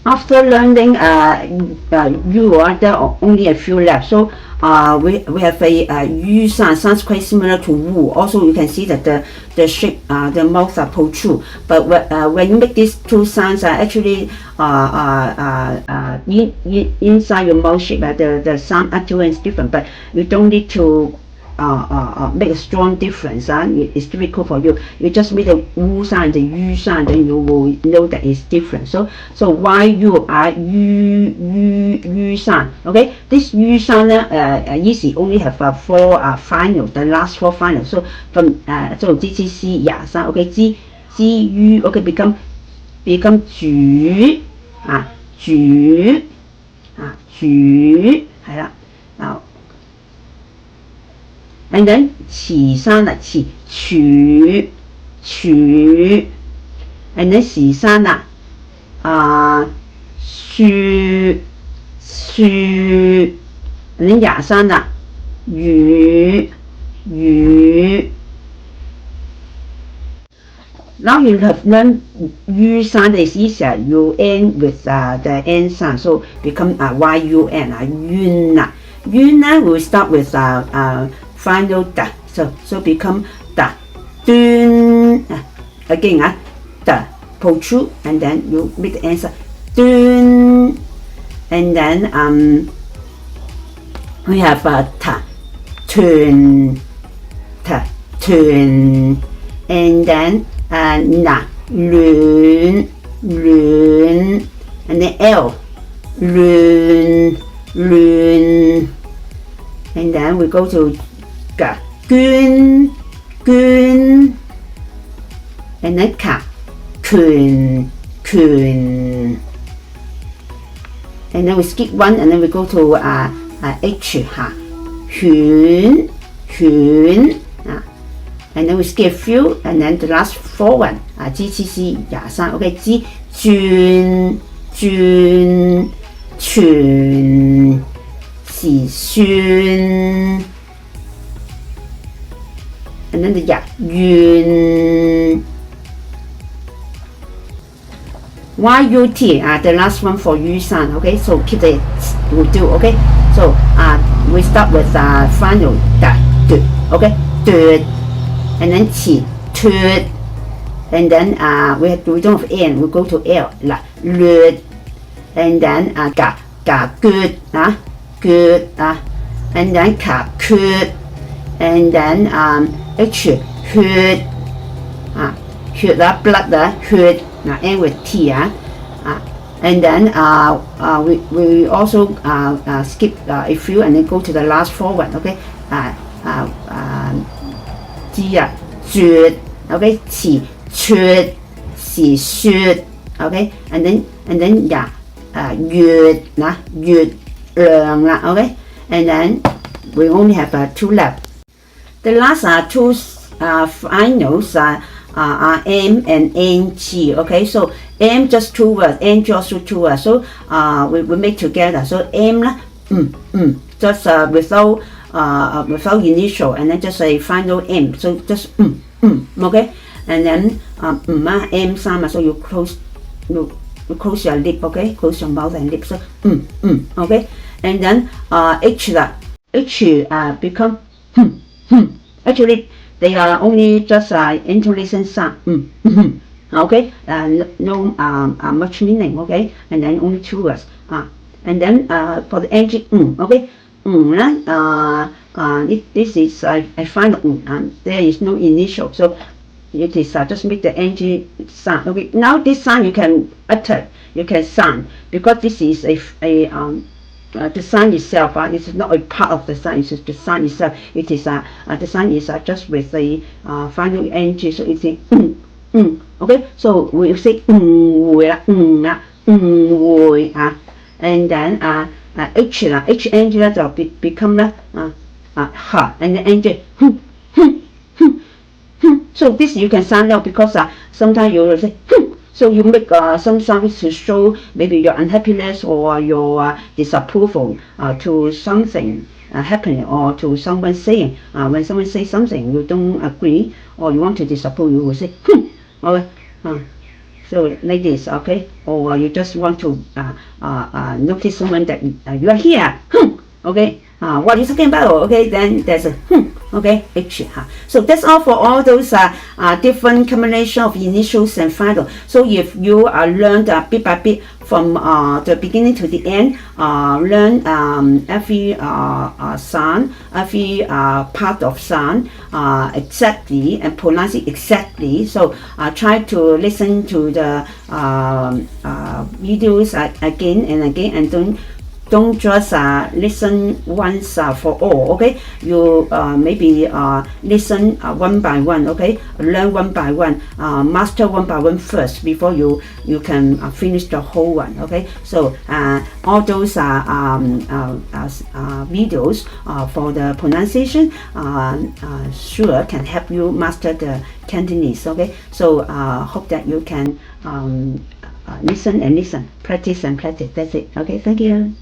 after learning you there are only a few left. So we have a yu sound, sounds quite similar to wu. Also you can see that the shape, the mouth are protrude. But when you make these two sounds are actually inside your mouth shape, the sound actually is different. But you don't need to make a strong difference. It's difficult for you. You just make the wu sound, the yu sound, then you will know that it's different. So why you are yu sound? Okay, this yu sound easy only have 4 finals, the last 4 finals. So from so GCC sound. Okay, G U. Okay, become 主係啦。Now and then 詞生啦，詞處 and then 時生啦，樹 and then 牙生啦，語。Now you have learned U sound is easier. You end with the N sound, so become Y-U-N. Yun. Yun will start with final da. So become da. Dun. Again, da. Protrude, and then you make the N sound. Dun. And then we have ta. Turn. Ta. Turn. And then na, lun, and then L, lun, and then we go to ga, gun, and then ka, kun, and then we skip one, and then we go to H, hun, and then we skip a few, and then the last 4 one, GCC 23, okay, G,轉，傳，時，算，and then the 願，YUT, the last one for Yu sound, okay, so keep it, will do, okay, so we start with final, okay, and then 詞 脫 and then we don't have N, we go to L,略 and then 㗎 good, good, and then 缺 and then H 血 血 blood 血 end with T, and then we also skip a few and then go to the last 4 one, okay, 絕 okay, 詞 撮 時 說 okay, and then 月 月亮 okay, and then we only have 2 left. The last 2 finals are M and NG, okay, so M just 2 words, NG also 2 words, so we make together. So M just without initial, and then just a final M, so just okay, and then M sound, so you close your lip, okay, close your mouth and lips, so okay, and then H become actually they are only just intonation sound, okay, no much meaning, okay, and then only 2 words, and then for the NG, okay, this is a final, there is no initial, so it is just make the NG sound. Okay, now this sound you can utter, you can sound, because this is the sound itself. This is not a part of the sound. It's just the sound itself. It is the sound is just with the final NG. So it's okay. So we say and then H NG will become ha, and then NG. So this you can sound out, because sometimes you will say so you make some sounds to show maybe your unhappiness or your disapproval to something happening, or to someone saying. When someone says something you don't agree or you want to disapprove, you will say or So like this, okay? Or you just want to notice someone that you are here. Okay? What are you talking about? Okay, then there's a okay, H. So that's all for all those different combination of initials and final. So if you learned bit by bit from the beginning to the end, learn every sound, every part of sound exactly and pronounce it exactly. So try to listen to the videos again and again, and don't just listen once for all, okay? You maybe listen one by one, okay? Learn one by one, master one by one first before you can finish the whole one, okay? So all those videos for the pronunciation sure can help you master the Cantonese, okay? So hope that you can listen and listen, practice and practice. That's it, okay? Thank you.